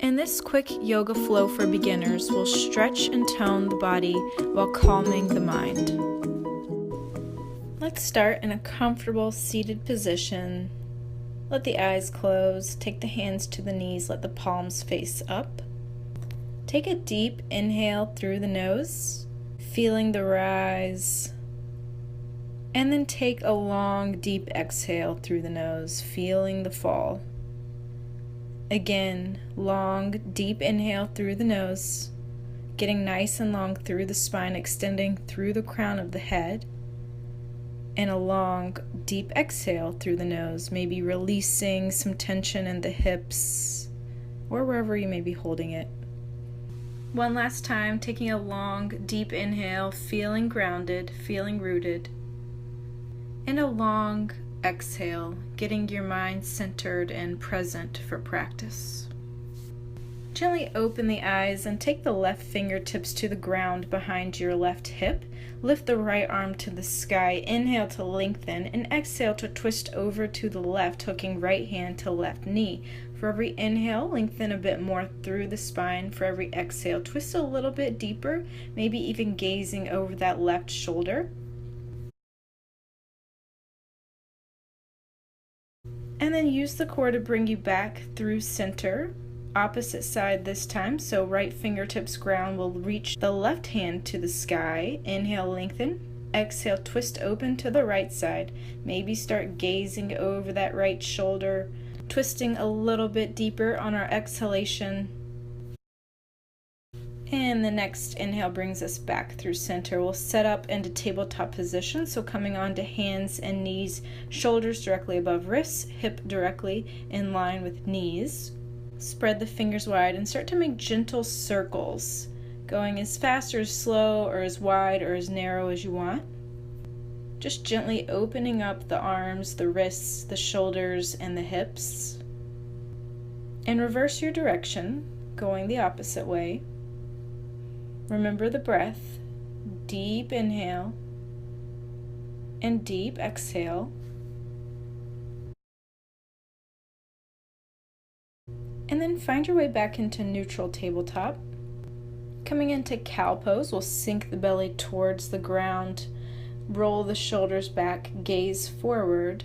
In this quick yoga flow for beginners, we'll stretch and tone the body while calming the mind. Let's start in a comfortable seated position. Let the eyes close, take the hands to the knees, let the palms face up. Take a deep inhale through the nose, feeling the rise. And then take a long, deep exhale through the nose, feeling the fall. Again, long, deep inhale through the nose, getting nice and long through the spine, extending through the crown of the head. And a long, deep exhale through the nose, maybe releasing some tension in the hips or wherever you may be holding it. One last time, taking a long, deep inhale, feeling grounded, feeling rooted. And a long exhale, getting your mind centered and present for practice. Gently open the eyes and take the left fingertips to the ground behind your left hip. Lift the right arm to the sky. Inhale to lengthen and exhale to twist over to the left, hooking right hand to left knee. For every inhale, lengthen a bit more through the spine. For every exhale, twist a little bit deeper, maybe even gazing over that left shoulder. And then use the core to bring you back through center. Opposite side this time, so right fingertips ground will reach the left hand to the sky. Inhale, lengthen. Exhale, twist open to the right side. Maybe start gazing over that right shoulder, twisting a little bit deeper on our exhalation. And the next inhale brings us back through center. We'll set up into tabletop position, so coming onto hands and knees, shoulders directly above wrists, hip directly in line with knees. Spread the fingers wide and start to make gentle circles, going as fast or as slow or as wide or as narrow as you want. Just gently opening up the arms, the wrists, the shoulders, and the hips. And reverse your direction, going the opposite way. Remember the breath, deep inhale and deep exhale. And then find your way back into neutral tabletop. Coming into cow pose, we'll sink the belly towards the ground, roll the shoulders back, gaze forward.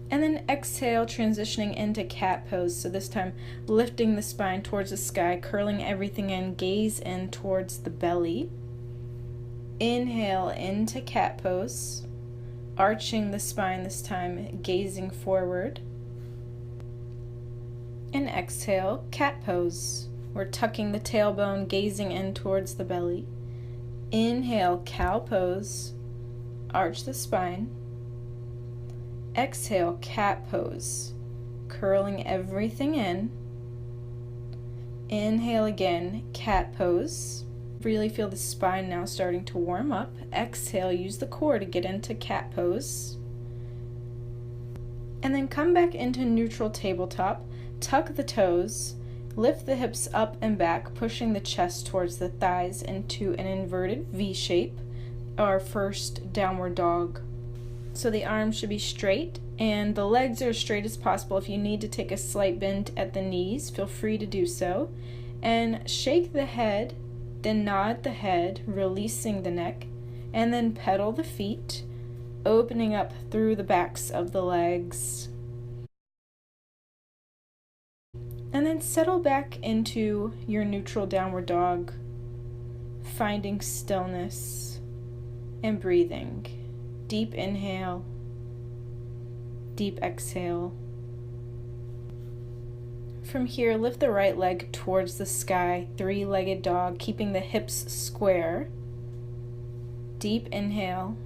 And then exhale, transitioning into cat pose. So this time, lifting the spine towards the sky, curling everything in, gaze in towards the belly. Inhale into cat pose, arching the spine this time, gazing forward. And exhale, cat pose. We're tucking the tailbone, gazing in towards the belly. Inhale, cow pose, arch the spine. Exhale, cat pose, curling everything in. Inhale again, cat pose. Really feel the spine now starting to warm up. Exhale, use the core to get into cat pose. And then come back into neutral tabletop, tuck the toes, lift the hips up and back, pushing the chest towards the thighs into an inverted V shape, our first downward dog. So the arms should be straight and the legs are as straight as possible. If you need to take a slight bend at the knees, feel free to do so. And shake the head, then nod the head, releasing the neck, and then pedal the feet, opening up through the backs of the legs. And then settle back into your neutral downward dog, finding stillness and breathing. Deep inhale, deep exhale. From here, lift the right leg towards the sky, three-legged dog, keeping the hips square. Deep inhale.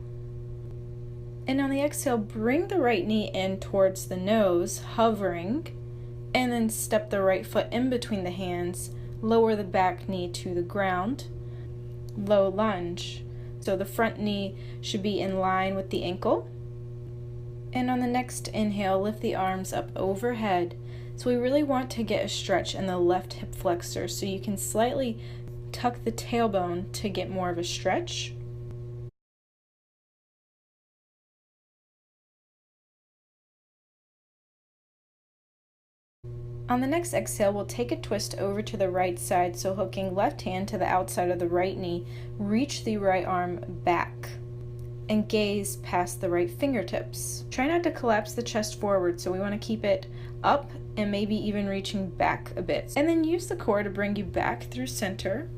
And on the exhale, bring the right knee in towards the nose, hovering, and then step the right foot in between the hands, lower the back knee to the ground, low lunge. So the front knee should be in line with the ankle. And on the next inhale, lift the arms up overhead. So we really want to get a stretch in the left hip flexor, so you can slightly tuck the tailbone to get more of a stretch. On the next exhale, we'll take a twist over to the right side, so hooking left hand to the outside of the right knee, reach the right arm back, and gaze past the right fingertips. Try not to collapse the chest forward, so we want to keep it up and maybe even reaching back a bit. And then use the core to bring you back through center.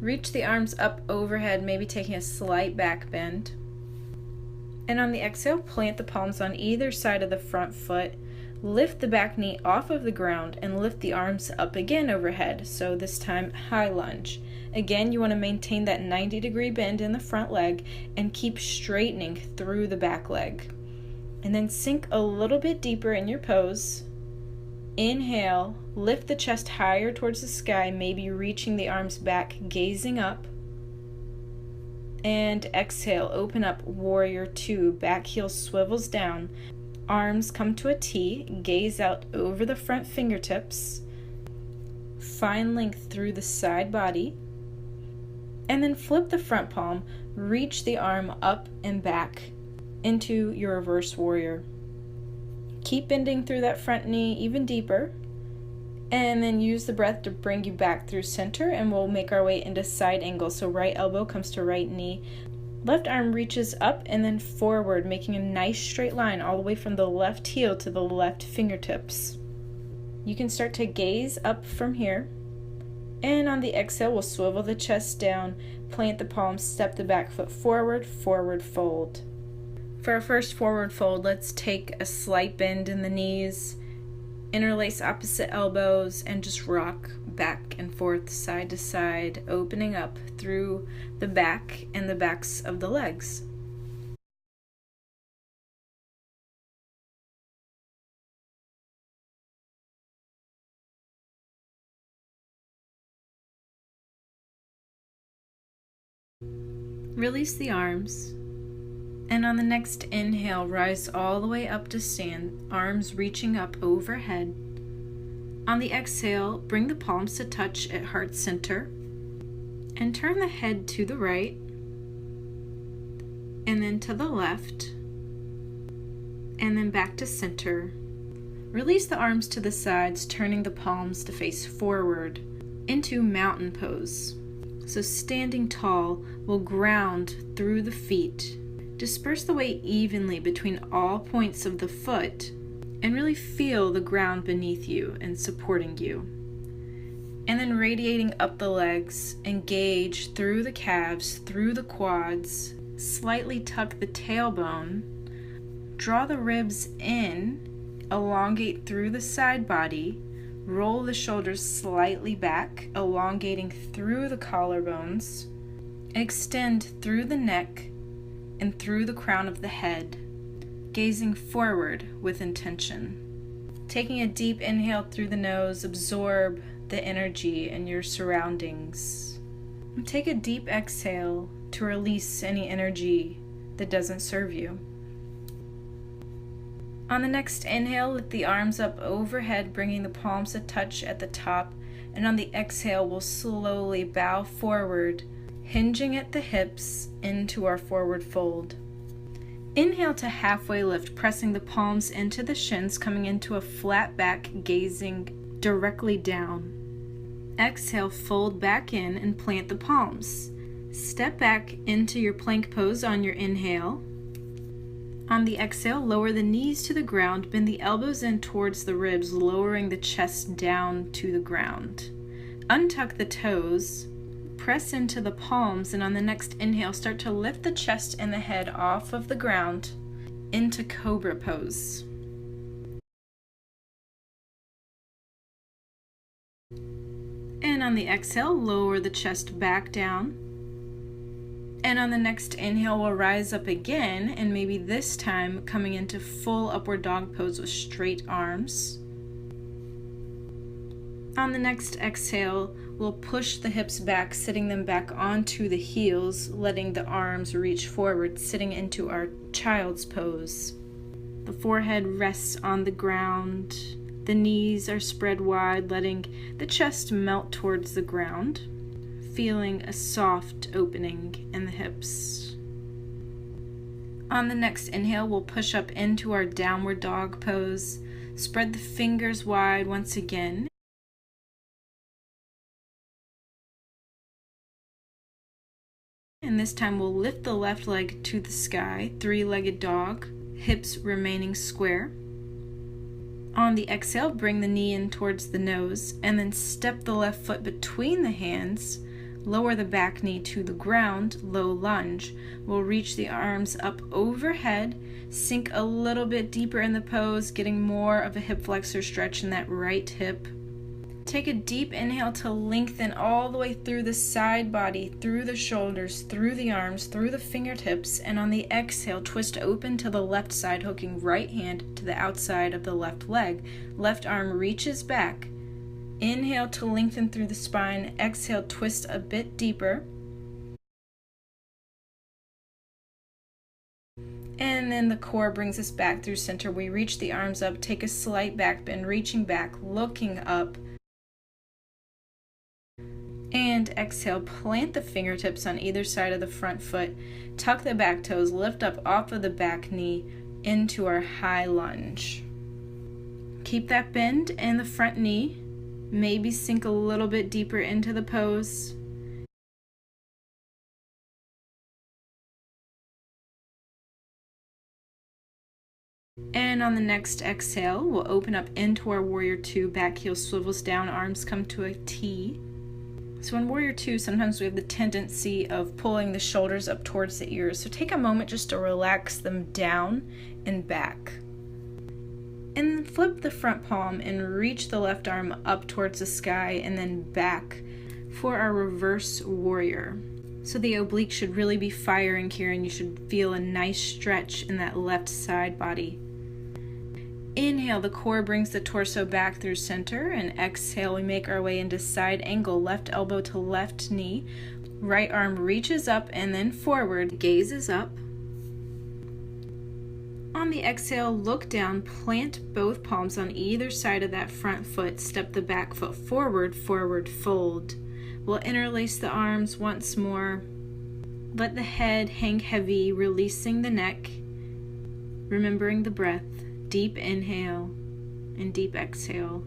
Reach the arms up overhead, maybe taking a slight back bend. And on the exhale, plant the palms on either side of the front foot. Lift the back knee off of the ground and lift the arms up again overhead, so this time high lunge. Again, you want to maintain that 90-degree bend in the front leg and keep straightening through the back leg. And then sink a little bit deeper in your pose. Inhale, lift the chest higher towards the sky, maybe reaching the arms back, gazing up. And exhale, open up, warrior two, back heel swivels down. Arms come to a T, gaze out over the front fingertips, find length through the side body, and then flip the front palm, reach the arm up and back into your reverse warrior. Keep bending through that front knee even deeper, and then use the breath to bring you back through center, and we'll make our way into side angle. So right elbow comes to right knee. Left arm reaches up and then forward, making a nice straight line all the way from the left heel to the left fingertips. You can start to gaze up from here. And on the exhale, we'll swivel the chest down, plant the palms, step the back foot forward, forward fold. For our first forward fold, let's take a slight bend in the knees, interlace opposite elbows, and just rock back and forth, side to side, opening up through the back and the backs of the legs. Release the arms, and on the next inhale, rise all the way up to stand, arms reaching up overhead. On the exhale, bring the palms to touch at heart center, and turn the head to the right, and then to the left, and then back to center. Release the arms to the sides, turning the palms to face forward into mountain pose. So standing tall, we'll ground through the feet. Disperse the weight evenly between all points of the foot and really feel the ground beneath you and supporting you. And then radiating up the legs, engage through the calves, through the quads, slightly tuck the tailbone, draw the ribs in, elongate through the side body, roll the shoulders slightly back, elongating through the collarbones, extend through the neck and through the crown of the head, gazing forward with intention. Taking a deep inhale through the nose, absorb the energy in your surroundings. And take a deep exhale to release any energy that doesn't serve you. On the next inhale, lift the arms up overhead, bringing the palms to touch at the top, and on the exhale, we'll slowly bow forward, hinging at the hips into our forward fold. Inhale to halfway lift, pressing the palms into the shins, coming into a flat back, gazing directly down. Exhale, fold back in and plant the palms. Step back into your plank pose on your inhale. On the exhale, lower the knees to the ground, bend the elbows in towards the ribs, lowering the chest down to the ground. Untuck the toes, press into the palms, and on the next inhale, start to lift the chest and the head off of the ground into cobra pose. And on the exhale, lower the chest back down. And on the next inhale, we'll rise up again, and maybe this time coming into full upward dog pose with straight arms. On the next exhale, we'll push the hips back, sitting them back onto the heels, letting the arms reach forward, sitting into our child's pose. The forehead rests on the ground. The knees are spread wide, letting the chest melt towards the ground, feeling a soft opening in the hips. On the next inhale, we'll push up into our downward dog pose, Spread the fingers wide once again. And this time we'll lift the left leg to the sky, three-legged dog, hips remaining square. On the exhale, bring the knee in towards the nose, and then step the left foot between the hands. Lower the back knee to the ground, low lunge. We'll reach the arms up overhead, sink a little bit deeper in the pose, getting more of a hip flexor stretch in that right hip. Take a deep inhale to lengthen all the way through the side body, through the shoulders, through the arms, through the fingertips, and on the exhale, twist open to the left side, hooking right hand to the outside of the left leg. Left arm reaches back. Inhale to lengthen through the spine. Exhale, twist a bit deeper. And then the core brings us back through center. We reach the arms up, take a slight back bend, reaching back, looking up. And exhale, plant the fingertips on either side of the front foot. Tuck the back toes, lift up off of the back knee into our high lunge. Keep that bend in the front knee. Maybe sink a little bit deeper into the pose. And on the next exhale, we'll open up into our Warrior Two. Back heel swivels down, arms come to a T. So in Warrior Two, sometimes we have the tendency of pulling the shoulders up towards the ears. So take a moment just to relax them down and back. And then flip the front palm and reach the left arm up towards the sky and then back for our reverse warrior. So the oblique should really be firing here, and you should feel a nice stretch in that left side body. Inhale, the core brings the torso back through center, and exhale, we make our way into side angle, left elbow to left knee. Right arm reaches up and then forward, gazes up. On the exhale, look down, plant both palms on either side of that front foot, step the back foot forward, forward fold. We'll interlace the arms once more. Let the head hang heavy, releasing the neck, remembering the breath. Deep inhale and deep exhale.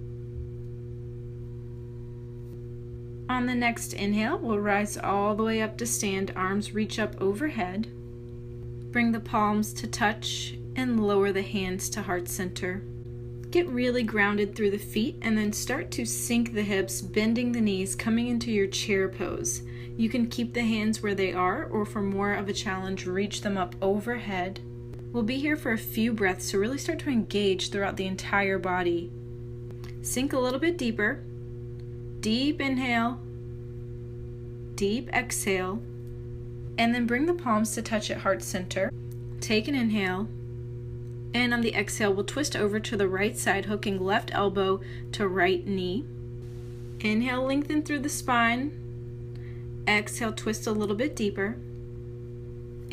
On the next inhale, we'll rise all the way up to stand, arms reach up overhead. Bring the palms to touch and lower the hands to heart center. Get really grounded through the feet and then start to sink the hips, bending the knees, coming into your chair pose. You can keep the hands where they are, or for more of a challenge, reach them up overhead. We'll be here for a few breaths, so really start to engage throughout the entire body. Sink a little bit deeper. Deep inhale, deep exhale, and then bring the palms to touch at heart center. Take an inhale, and on the exhale, we'll twist over to the right side, hooking left elbow to right knee. Inhale, lengthen through the spine. Exhale, twist a little bit deeper.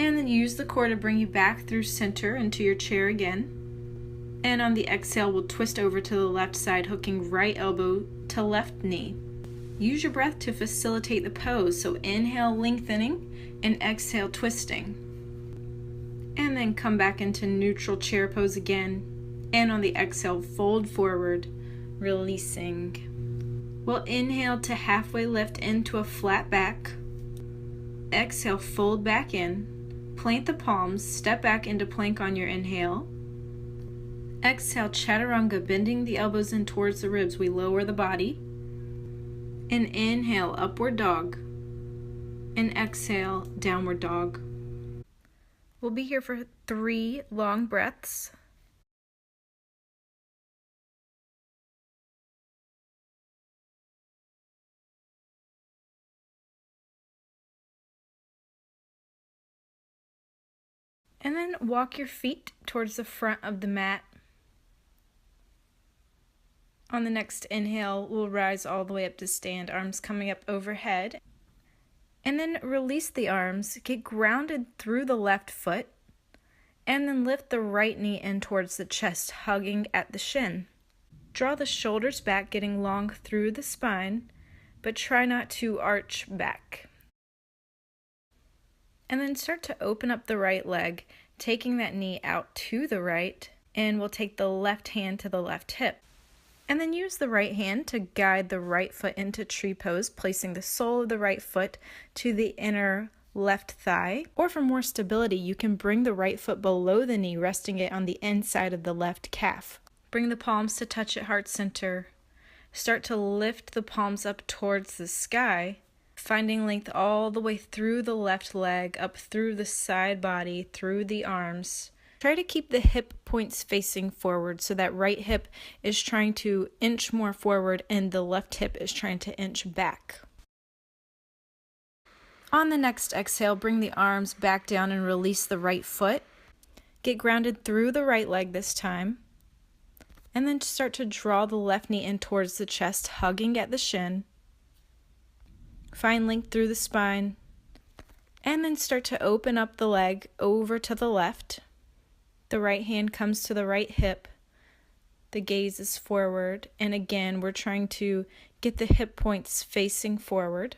And then use the core to bring you back through center into your chair again. And on the exhale, we'll twist over to the left side, hooking right elbow to left knee. Use your breath to facilitate the pose. So inhale, lengthening, and exhale, twisting. And then come back into neutral chair pose again. And on the exhale, fold forward, releasing. We'll inhale to halfway lift into a flat back. Exhale, fold back in. Plant the palms, step back into plank on your inhale. Exhale, chaturanga, bending the elbows in towards the ribs. We lower the body. And inhale, upward dog. And exhale, downward dog. We'll be here for 3 long breaths. And then walk your feet towards the front of the mat. On the next inhale, we'll rise all the way up to stand, arms coming up overhead. And then release the arms, get grounded through the left foot, and then lift the right knee in towards the chest, hugging at the shin. Draw the shoulders back, getting long through the spine, but try not to arch back. And then start to open up the right leg, taking that knee out to the right And we'll take the left hand to the left hip. And then use the right hand to guide the right foot into tree pose, placing the sole of the right foot to the inner left thigh. Or for more stability, you can bring the right foot below the knee, resting it on the inside of the left calf. Bring the palms to touch at heart center. Start to lift the palms up towards the sky, finding length all the way through the left leg, up through the side body, through the arms. Try to keep the hip points facing forward so that right hip is trying to inch more forward and the left hip is trying to inch back. On the next exhale, bring the arms back down and release the right foot. Get grounded through the right leg this time. And then start to draw the left knee in towards the chest, hugging at the shin. Find length through the spine. And then start to open up the leg over to the left. The right hand comes to the right hip. The gaze is forward. And again, we're trying to get the hip points facing forward.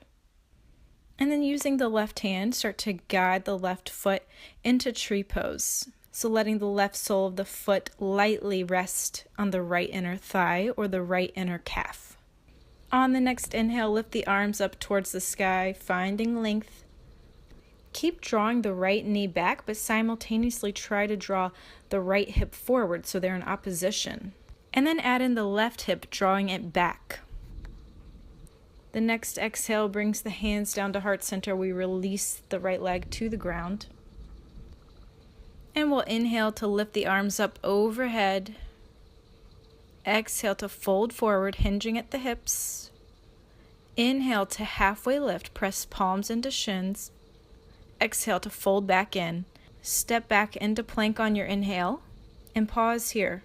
And then using the left hand, start to guide the left foot into tree pose. So letting the left sole of the foot lightly rest on the right inner thigh or the right inner calf. On the next inhale, lift the arms up towards the sky, finding length. Keep drawing the right knee back, but simultaneously try to draw the right hip forward so they're in opposition. And then add in the left hip, drawing it back. The next exhale brings the hands down to heart center. We release the right leg to the ground. And we'll inhale to lift the arms up overhead. Exhale to fold forward, hinging at the hips. Inhale to halfway lift, press palms into shins. Exhale to fold back in. Step back into plank on your inhale and pause here.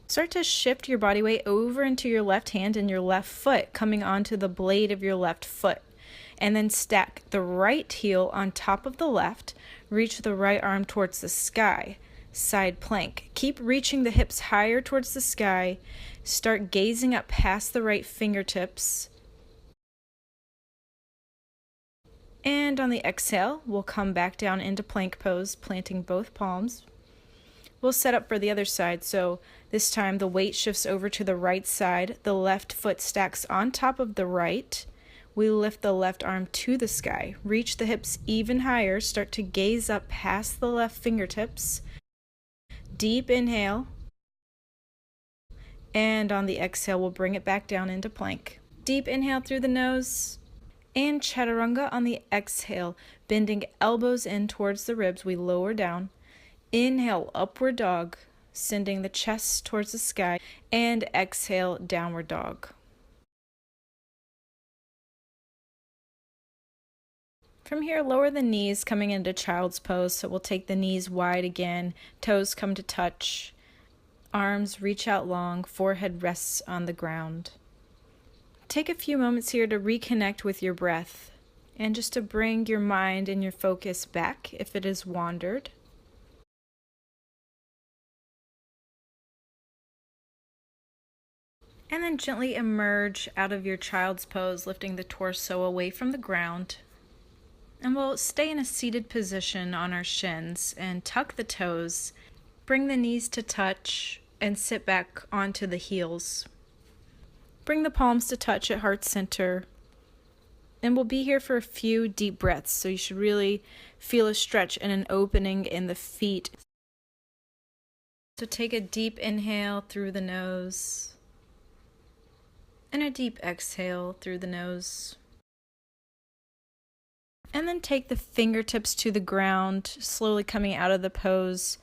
Start to shift your body weight over into your left hand and your left foot, coming onto the blade of your left foot. And then stack the right heel on top of the left. Reach the right arm towards the sky. Side plank. Keep reaching the hips higher towards the sky. Start gazing up past the right fingertips. And on the exhale, we'll come back down into plank pose, planting both palms. We'll set up for the other side, so this time the weight shifts over to the right side. The left foot stacks on top of the right. We lift the left arm to the sky. Reach the hips even higher. Start to gaze up past the left fingertips. Deep inhale. And on the exhale, we'll bring it back down into plank. Deep inhale through the nose. And chaturanga on the exhale, bending elbows in towards the ribs, we lower down. Inhale, upward dog, sending the chest towards the sky, and exhale, downward dog. From here, lower the knees, coming into child's pose, so we'll take the knees wide again, toes come to touch, arms reach out long, forehead rests on the ground. Take a few moments here to reconnect with your breath and just to bring your mind and your focus back if it has wandered. And then gently emerge out of your child's pose, lifting the torso away from the ground. And we'll stay in a seated position on our shins and tuck the toes, bring the knees to touch, and sit back onto the heels. Bring the palms to touch at heart center. And we'll be here for a few deep breaths, so you should really feel a stretch and an opening in the feet. So take a deep inhale through the nose and a deep exhale through the nose. And then take the fingertips to the ground, slowly coming out of the pose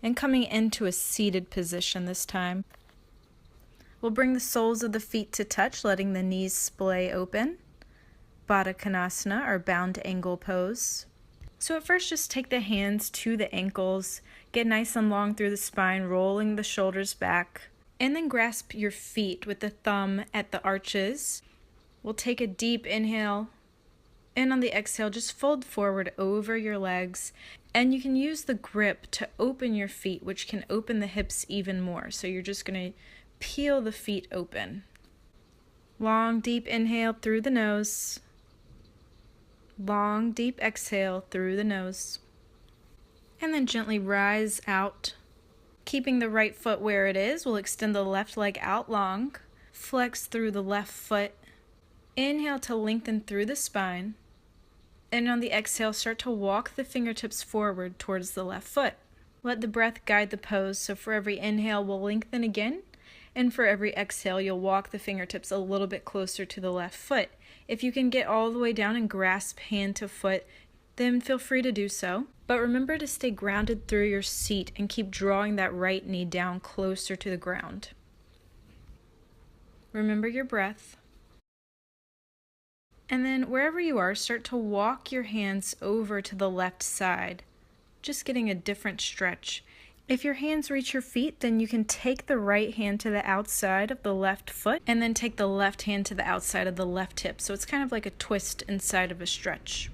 and coming into a seated position this time. We'll bring the soles of the feet to touch, letting the knees splay open. Baddha Konasana, or bound angle pose. So at first, just take the hands to the ankles, get nice and long through the spine, rolling the shoulders back, and then grasp your feet with the thumb at the arches. We'll take a deep inhale, and on the exhale, just fold forward over your legs, and you can use the grip to open your feet, which can open the hips even more. So you're just going to peel the feet open. Long, deep inhale through the nose. Long, deep exhale through the nose. And then gently rise out. Keeping the right foot where it is, we'll extend the left leg out long, flex through the left foot, inhale to lengthen through the spine, and on the exhale, start to walk the fingertips forward towards the left foot. Let the breath guide the pose, so for every inhale, we'll lengthen again, and for every exhale, you'll walk the fingertips a little bit closer to the left foot. If you can get all the way down and grasp hand to foot, then feel free to do so. But remember to stay grounded through your seat and keep drawing that right knee down closer to the ground. Remember your breath. And then wherever you are, start to walk your hands over to the left side, just getting a different stretch. If your hands reach your feet, then you can take the right hand to the outside of the left foot and then take the left hand to the outside of the left hip. So it's kind of like a twist inside of a stretch.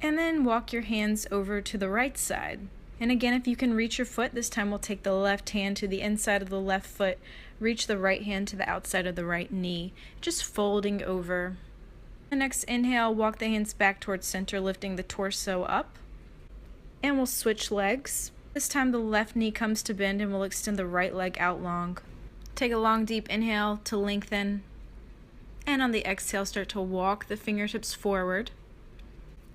And then walk your hands over to the right side. And again, if you can reach your foot, this time we'll take the left hand to the inside of the left foot, reach the right hand to the outside of the right knee, just folding over. The next inhale, walk the hands back towards center, lifting the torso up. And we'll switch legs. This time the left knee comes to bend and we'll extend the right leg out long. Take a long deep inhale to lengthen. And on the exhale, start to walk the fingertips forward.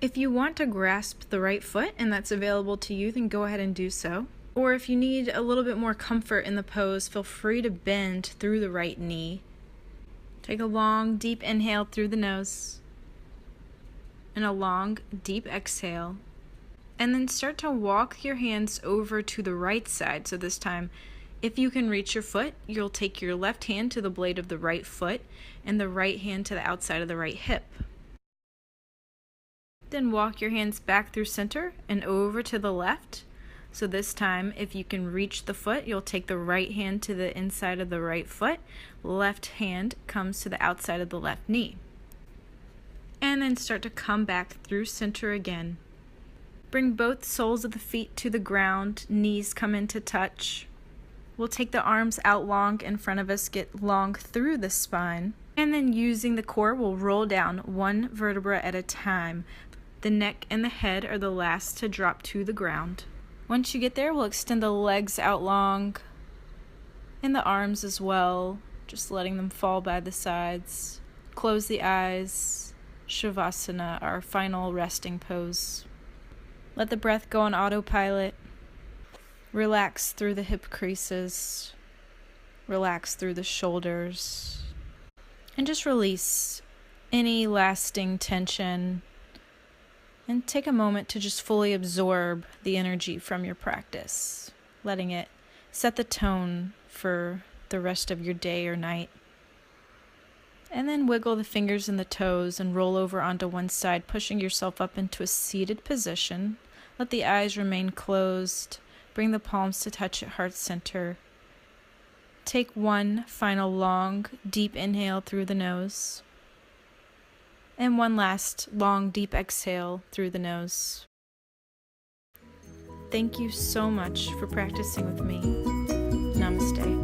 If you want to grasp the right foot and that's available to you, then go ahead and do so. Or if you need a little bit more comfort in the pose, feel free to bend through the right knee. Take a long, deep inhale through the nose and a long, deep exhale. And then start to walk your hands over to the right side. So this time, if you can reach your foot, you'll take your left hand to the blade of the right foot and the right hand to the outside of the right hip. Then walk your hands back through center and over to the left. So this time, if you can reach the foot, you'll take the right hand to the inside of the right foot. Left hand comes to the outside of the left knee. And then start to come back through center again. Bring both soles of the feet to the ground, knees come into touch. We'll take the arms out long in front of us, get long through the spine. And then using the core, we'll roll down one vertebra at a time. The neck and the head are the last to drop to the ground. Once you get there, we'll extend the legs out long and the arms as well, just letting them fall by the sides. Close the eyes. Shavasana, our final resting pose. Let the breath go on autopilot. Relax through the hip creases. Relax through the shoulders. And just release any lasting tension. And take a moment to just fully absorb the energy from your practice, letting it set the tone for the rest of your day or night. And then wiggle the fingers and the toes and roll over onto one side, pushing yourself up into a seated position. Let the eyes remain closed. Bring the palms to touch at heart center. Take one final long, deep inhale through the nose. And one last long, deep exhale through the nose. Thank you so much for practicing with me. Namaste.